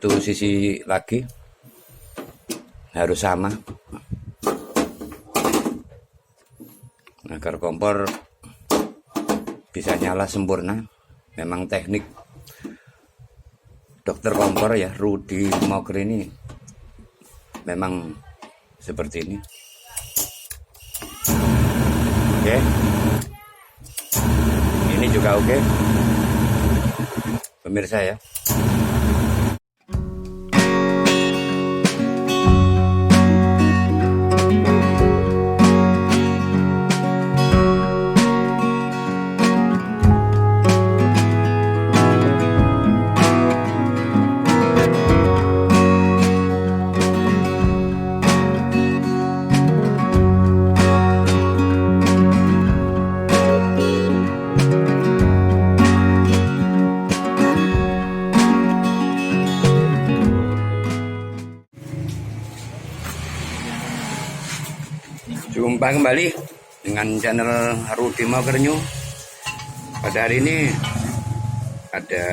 satu sisi lagi harus sama agar kompor bisa nyala sempurna. Memang teknik dokter kompor ya, Rudy Moker ini memang seperti ini. Oke, ini juga oke, pemirsa ya. Jumpa kembali dengan channel Rudy Moker New. Pada hari ini ada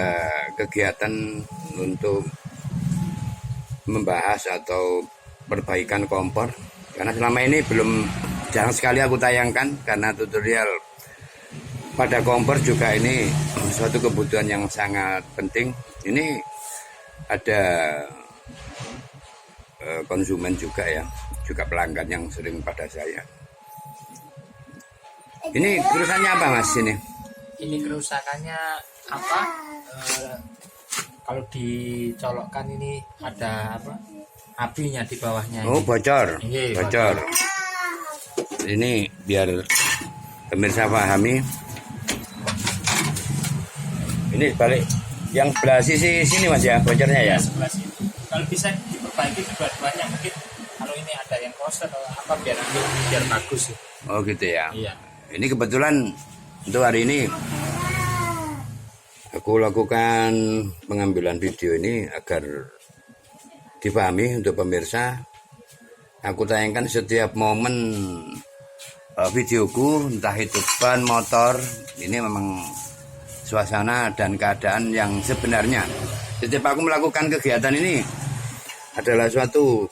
kegiatan untuk membahas atau perbaikan kompor, karena selama ini jarang sekali aku tayangkan, karena tutorial pada kompor juga ini suatu kebutuhan yang sangat penting. Ini ada konsumen juga ya, juga pelanggan yang sering pada saya. Ini kerusakannya apa Mas ini? Ini kerusakannya apa? Kalau dicolokkan ini ada apa? Apinya di bawahnya. Oh, bocor. Iya, bocor. Ini biar pemirsa pahami. Ini balik yang sebelah sini Mas ya, bocornya ya. Sebelah sini. Kalau bisa diperbaiki dua-duanya, mungkin kalau ini ada yang kotor atau apa biar bagus. Oh gitu ya. Iya. Ini kebetulan untuk hari ini aku lakukan pengambilan video ini agar dipahami untuk pemirsa. Aku tayangkan setiap momen videoku, entah itu ban motor. Ini memang suasana dan keadaan yang sebenarnya. Setiap aku melakukan kegiatan ini adalah suatu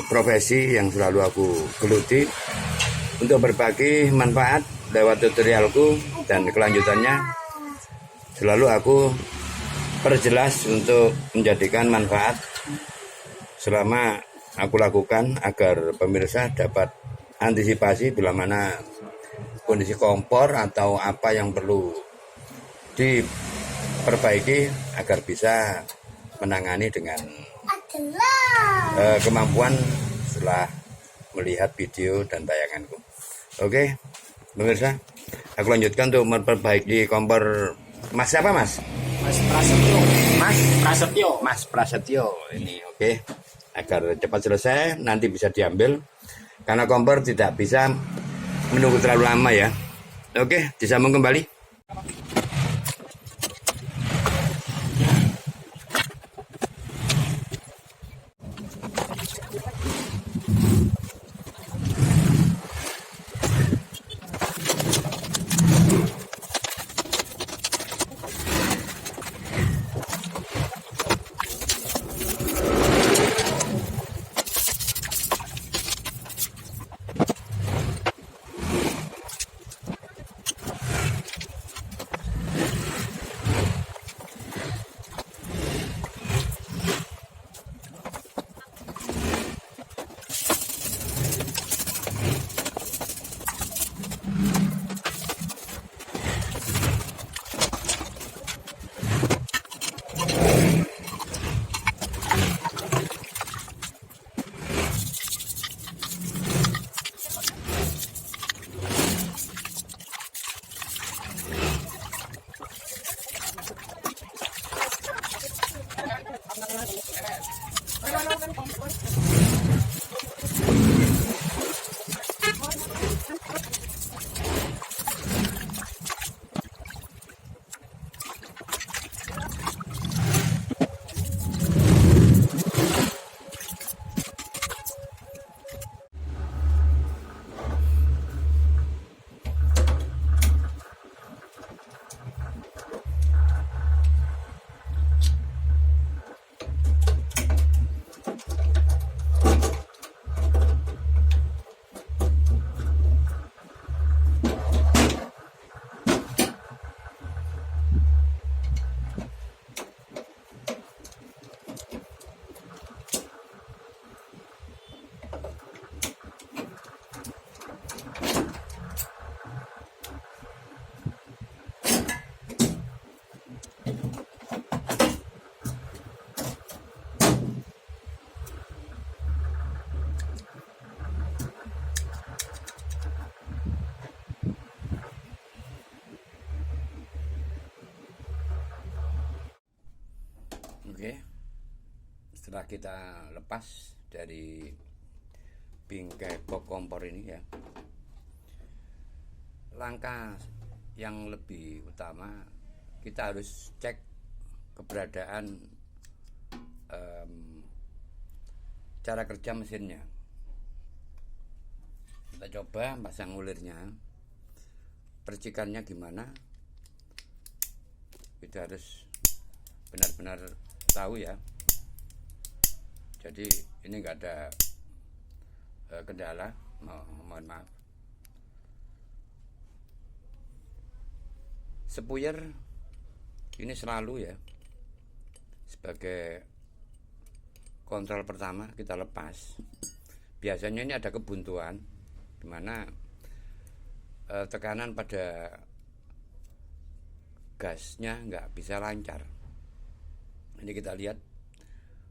profesi yang selalu aku geluti untuk berbagi manfaat lewat tutorialku, dan kelanjutannya selalu aku perjelas untuk menjadikan manfaat selama aku lakukan, agar pemirsa dapat antisipasi bila mana kondisi kompor atau apa yang perlu diperbaiki agar bisa menangani dengan kemampuan setelah melihat video dan tayanganku. Oke, pemirsa, aku lanjutkan untuk memperbaiki kompor Mas siapa Mas? Mas Prasetyo. Mas Prasetyo. Mas Prasetyo ini oke. Agar cepat selesai, nanti bisa diambil, karena kompor tidak bisa menunggu terlalu lama ya. Oke, disambung kembali. Oke, setelah kita lepas dari bingkai box kompor ini ya, langkah yang lebih utama kita harus cek keberadaan cara kerja mesinnya. Kita coba pasang ulirnya, percikannya gimana, kita harus benar-benar tahu ya. Jadi ini enggak ada kendala, mohon maaf. Sepuyer ini selalu ya sebagai kontrol pertama kita lepas. Biasanya ini ada kebuntuan dimana tekanan pada gasnya nggak bisa lancar. Ini kita lihat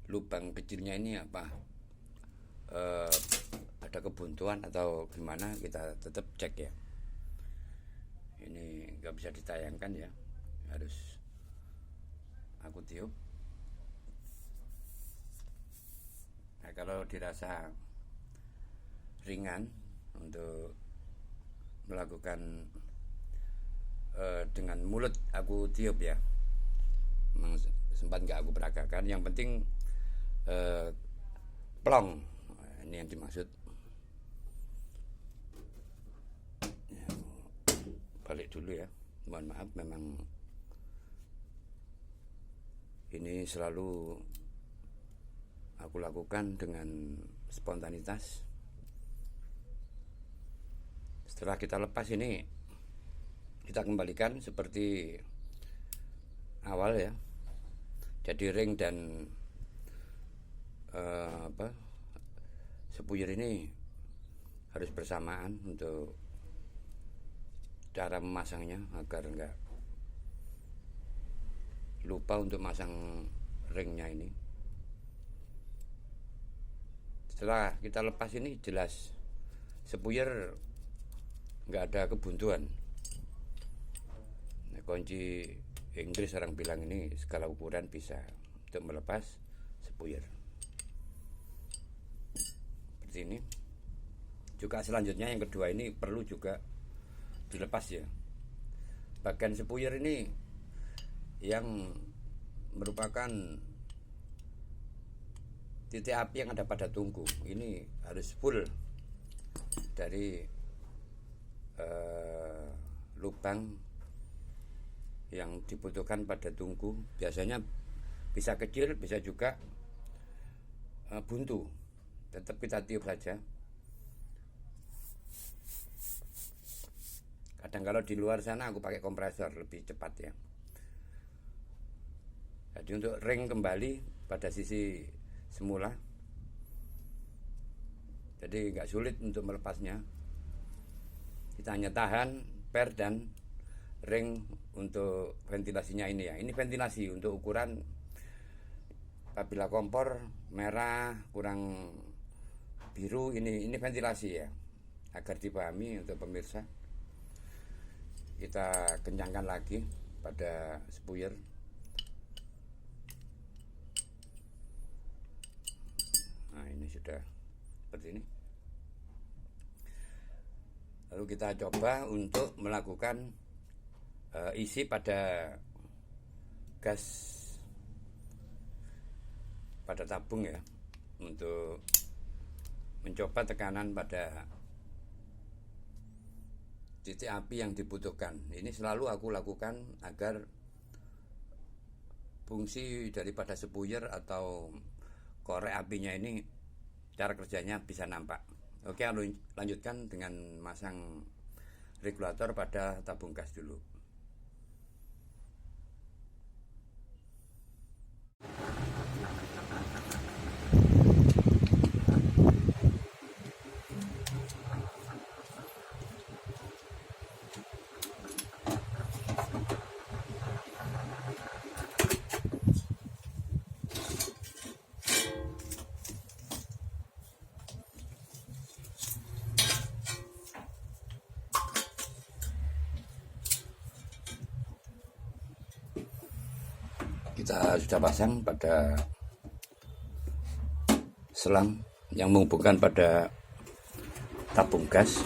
lubang kecilnya ini apa, ada kebuntuan atau gimana, kita tetap cek ya. Ini nggak bisa ditayangkan ya, harus aku tiup. Nah, kalau dirasa ringan untuk melakukan dengan mulut aku tiup ya, memang sempat nggak aku peragakan. Yang penting plong, ini yang dimaksud. Balik dulu ya, mohon maaf, memang ini selalu aku lakukan dengan spontanitas. Setelah kita lepas ini, kita kembalikan seperti awal ya. Jadi ring dan sepuyer ini harus bersamaan untuk cara memasangnya, agar enggak lupa untuk masang ringnya ini. Setelah kita lepas ini, jelas sepuyer enggak ada kebuntuan. Nah, kunci Inggris orang bilang ini skala ukuran bisa untuk melepas sepuyer seperti ini. Juga selanjutnya yang kedua ini perlu juga dilepas ya. Bagian sepuyer ini yang merupakan titik api yang ada pada tungku, ini harus full dari lubang yang dibutuhkan pada tungku. Biasanya bisa kecil, bisa juga buntu. Tetap kita tiup saja. Kadang kalau di luar sana aku pakai kompresor lebih cepat ya. Jadi untuk ring kembali pada sisi semula, jadi nggak sulit untuk melepasnya. Kita hanya tahan per dan ring untuk ventilasinya ini ya. Ini ventilasi untuk ukuran apabila kompor merah kurang biru, ini ventilasi ya, agar dipahami untuk pemirsa. Kita kencangkan lagi pada sepuyer. Nah, ini sudah seperti ini. Lalu kita coba untuk melakukan isi pada gas pada tabung ya, untuk mencoba tekanan pada titik api yang dibutuhkan. Ini selalu aku lakukan agar fungsi daripada sepuyer atau korek apinya ini cara kerjanya bisa nampak. Oke, lanjutkan dengan masang regulator pada tabung gas dulu. kita sudah pasang pada selang yang menghubungkan pada tabung gas.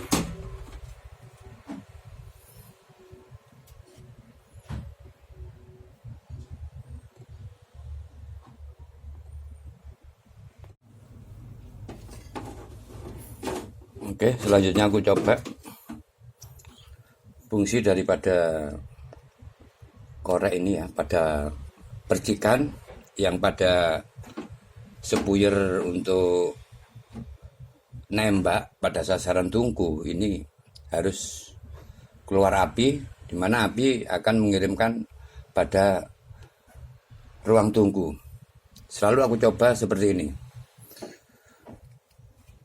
Oke, selanjutnya aku coba fungsi daripada korek ini ya, pada percikan yang pada sepuyer untuk nembak pada sasaran tungku ini harus keluar api, di mana api akan mengirimkan pada ruang tungku. Selalu aku coba seperti ini.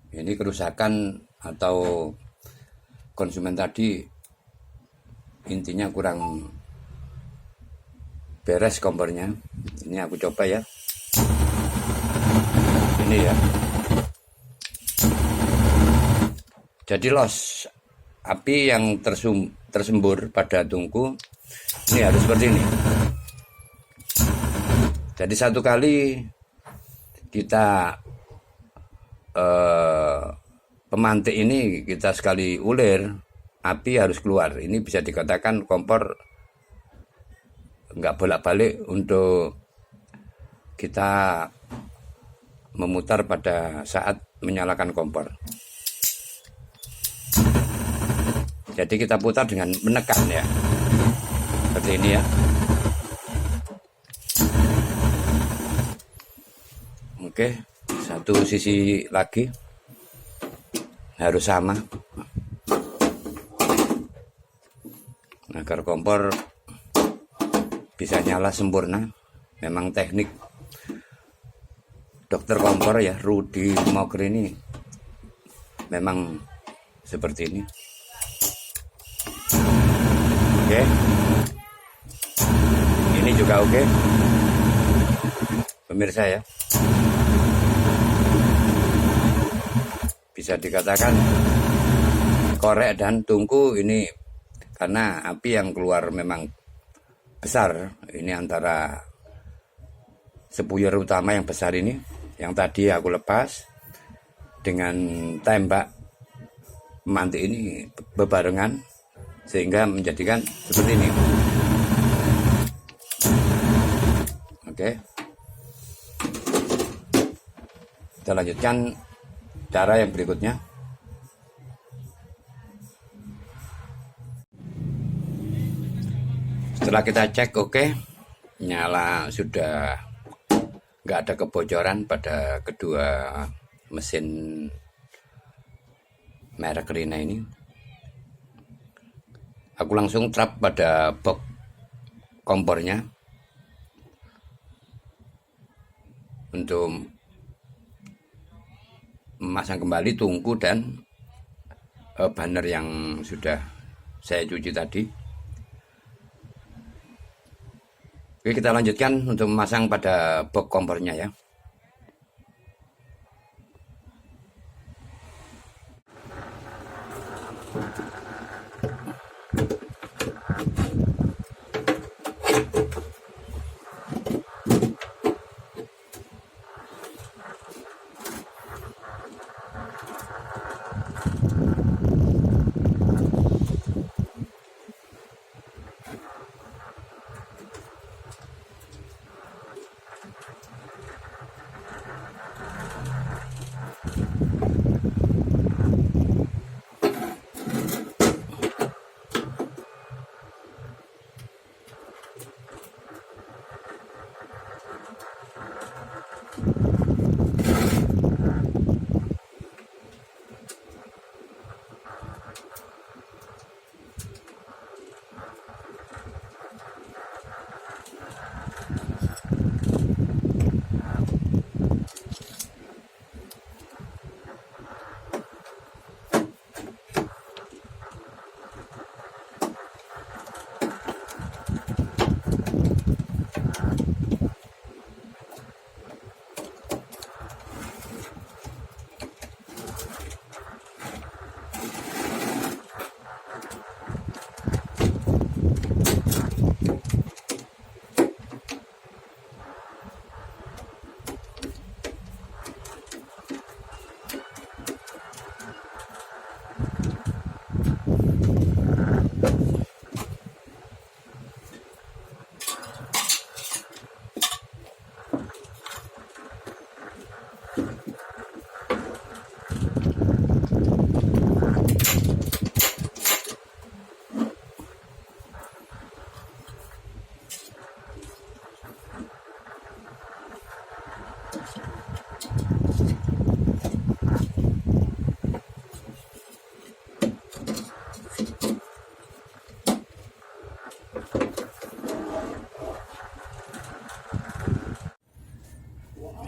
Ini kerusakan atau konsumen tadi intinya kurang beres kompornya. Ini aku coba ya. Ini ya. Jadi los api yang tersembur pada tungku ini harus seperti ini. Jadi satu kali kita pemantik ini kita sekali ulir, api harus keluar. Ini bisa dikatakan kompor nggak bolak-balik untuk kita memutar pada saat menyalakan kompor. Jadi kita putar dengan menekan ya, seperti ini ya. Oke, satu sisi lagi harus sama agar kompor bisa nyala sempurna. Memang teknik dokter kompor ya, Rudy Moger ini memang seperti ini. Oke, ini juga oke, pemirsa ya. Bisa dikatakan korek dan tungku ini karena api yang keluar memang besar. Ini antara sepuyer utama yang besar ini yang tadi aku lepas dengan tembak pemantik ini bebarengan sehingga menjadikan seperti ini. Oke, kita lanjutkan cara yang berikutnya. Setelah kita cek oke, nyala, sudah nggak ada kebocoran pada kedua mesin merek Rina ini. Aku langsung trap pada box kompornya untuk memasang kembali tungku dan banner yang sudah saya cuci tadi. Oke, kita lanjutkan untuk memasang pada box kompornya ya.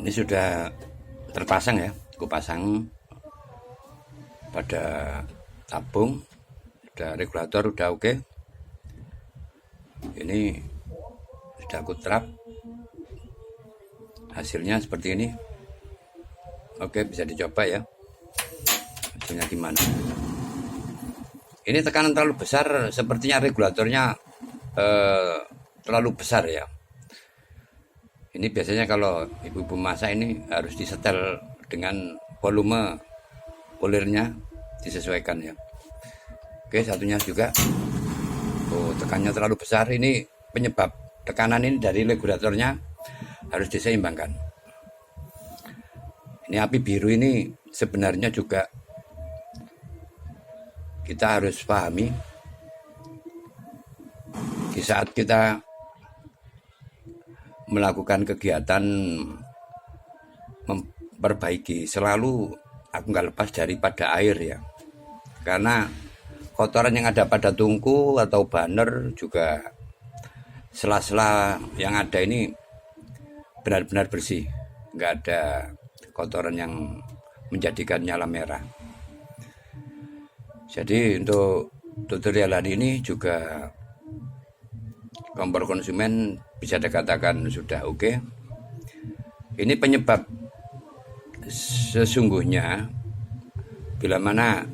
Ini sudah terpasang ya, aku pasang pada tabung, sudah regulator udah oke. Ini sudah aku terap, hasilnya seperti ini. Oke, bisa dicoba ya hasilnya gimana. Ini tekanan terlalu besar, sepertinya regulatornya terlalu besar ya. Ini biasanya kalau ibu-ibu masak ini harus disetel dengan volume pulirnya disesuaikan ya. Oke, satunya juga. Oh, tekanannya terlalu besar. Ini penyebab tekanan ini dari regulatornya harus diseimbangkan. Ini api biru ini sebenarnya juga kita harus pahami di saat kita melakukan kegiatan memperbaiki, selalu aku nggak lepas daripada air ya, karena kotoran yang ada pada tungku atau banner juga sela-sela yang ada ini benar-benar bersih, nggak ada kotoran yang menjadikan nyala merah. Jadi untuk tutorial hari ini juga kompor konsumen bisa dikatakan sudah oke. Ini penyebab sesungguhnya bila mana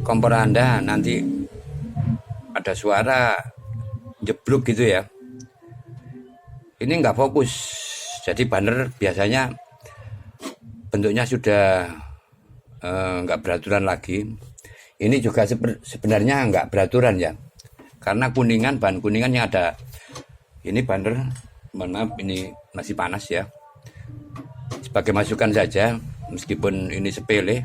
kompor Anda nanti ada suara jeblok gitu ya, ini nggak fokus. Jadi banner biasanya bentuknya sudah nggak beraturan lagi. Ini juga sebenarnya nggak beraturan ya, karena bahan kuningan yang ada ini banner, mohon maaf ini masih panas ya, sebagai masukan saja meskipun ini sepele.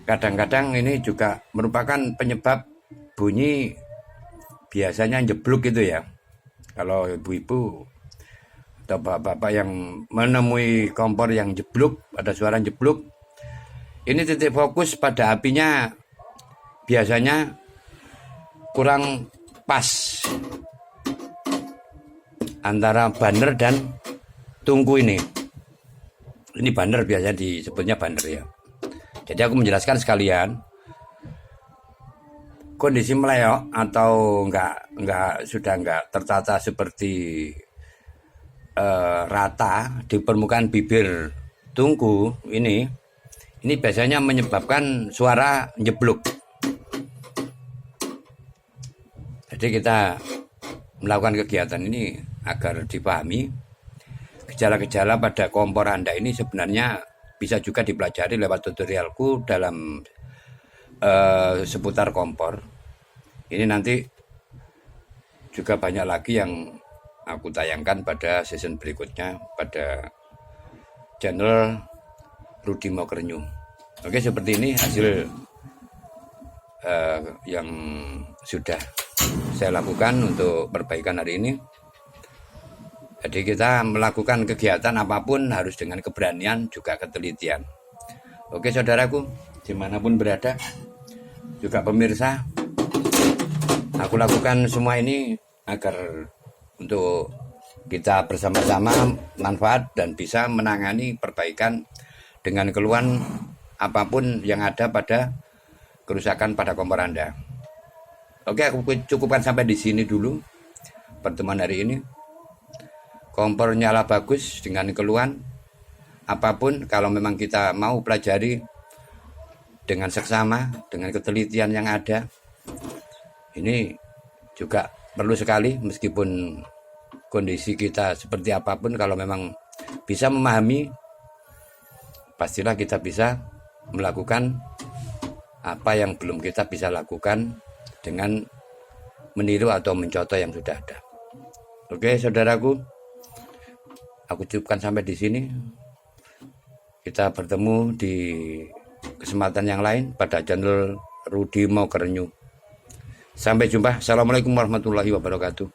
Kadang-kadang ini juga merupakan penyebab bunyi biasanya jeblok gitu ya. Kalau ibu-ibu atau bapak-bapak yang menemui kompor yang jeblok, ada suara jeblok, ini titik fokus pada apinya biasanya kurang pas antara banner dan tungku ini. Ini banner biasanya disebutnya banner ya. Jadi aku menjelaskan sekalian, kondisi meleok atau sudah enggak tertata seperti rata di permukaan bibir tungku ini biasanya menyebabkan suara jeblok. Jadi kita melakukan kegiatan ini agar dipahami gejala-gejala pada kompor Anda ini sebenarnya bisa juga dipelajari lewat tutorialku dalam seputar kompor. Ini nanti juga banyak lagi yang aku tayangkan pada season berikutnya pada channel Rudi Mokerenyu. Oke, seperti ini hasil yang sudah saya lakukan untuk perbaikan hari ini. Jadi kita melakukan kegiatan apapun harus dengan keberanian juga ketelitian. Oke saudaraku, dimanapun berada, juga pemirsa, aku lakukan semua ini agar untuk kita bersama-sama manfaat dan bisa menangani perbaikan dengan keluhan apapun yang ada pada kerusakan pada kompor Anda. Oke, aku cukupkan sampai di sini dulu pertemuan hari ini. Kompor nyala bagus dengan keluhan apapun, kalau memang kita mau pelajari dengan seksama, dengan ketelitian yang ada, ini juga perlu sekali. Meskipun kondisi kita seperti apapun, kalau memang bisa memahami, pastilah kita bisa melakukan apa yang belum kita bisa lakukan dengan meniru atau mencontoh yang sudah ada. Oke saudaraku, aku cukupkan sampai di sini. Kita bertemu di kesempatan yang lain pada channel Rudi Mokerenyu. Sampai jumpa. Assalamualaikum warahmatullahi wabarakatuh.